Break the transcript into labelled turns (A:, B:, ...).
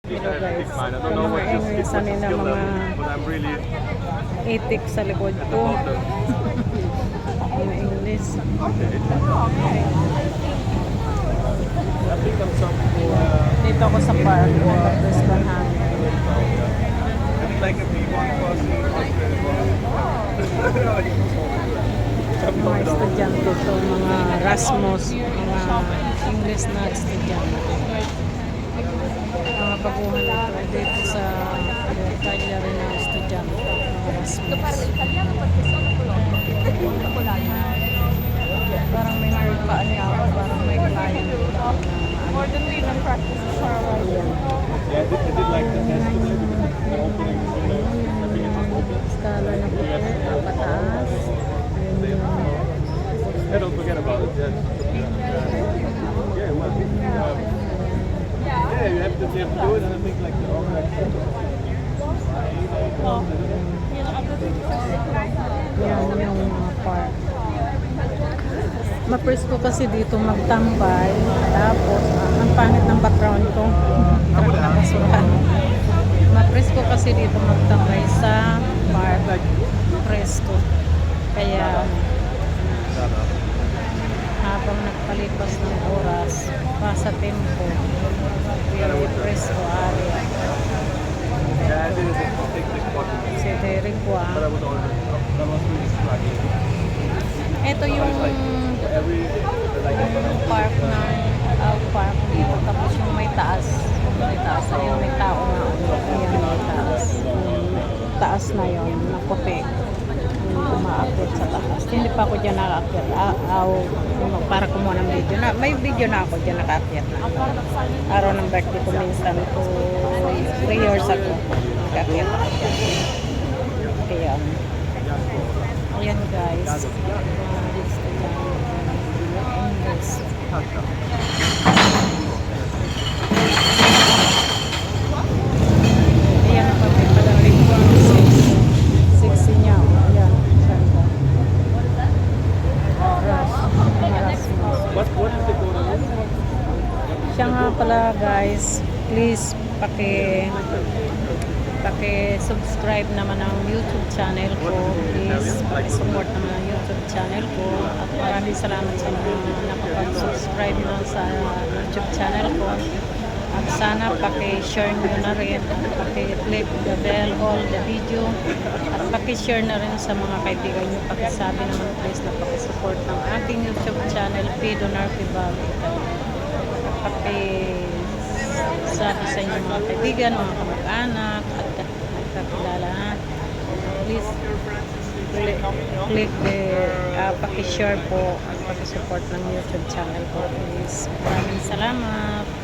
A: Hello guys, kung mga English nila mga itik sa likod ko. Mga English. Dito ako sa park ng Brisbane hangin. Mga estudyante ito, mga Rasmus, mga English na estudyante. Mga baguhan ito dito sa Italia rin na estudyante, mga Rasmus. Parang may nagpaan niya ako, parang may client na
B: More than we can practice for a while.
C: Yeah, I did like the test today because the opening,
A: skala na puti, pataas.
C: Yeah, don't forget about it. Yeah, well, yeah, you have to do it, and I think like the organization.
A: Yan yung mga park. Mapresko kasi dito magtambay. Tapos, ang pangit ng background ko. Truck na basurahan. Mapresko kasi dito magtambay sa park. Presko. Kaya, habang nagpalipas ng oras, pasa tempo, very presko area.
C: Yeah, I did it. Take the spot.
A: Si Derek
C: But I was on. That was really struggling.
A: ito yung park ng park dito, tapos yung may taas, ayun, may tao na ayan, may taas na yun, na puti, umaakyat sa taas. Hindi pa ako dyan nakaakyat, para kumuha ng video na, may video na ako dyan nakaakyat na araw ng birthday ko minsan to 3 years ago, nakaakyat ako dyan. Kaya ayan guys, ayan ang pagpipadaling ko 6 niya, ayan, ganda.
C: What is the code on this?
A: Siya nga pala guys, please paki-subscribe naman ang YouTube channel ko. Please paki-support naman ang YouTube channel ko. At maraming salamat sa mga nakapag-subscribe na sa YouTube channel ko. At sana paki-share nyo na rin. Paki-click the bell, all the video. At paki-share na rin sa mga kaibigan nyo. Paki-sabi naman please na paki-support ng aking YouTube channel, Pido Narpibag. Paki-sabi sa inyo mga kaibigan, mga kamag-anak, at nagkakilala. Please click the paki-share po at paki-support ng YouTube channel ko. Please. Maraming salamat.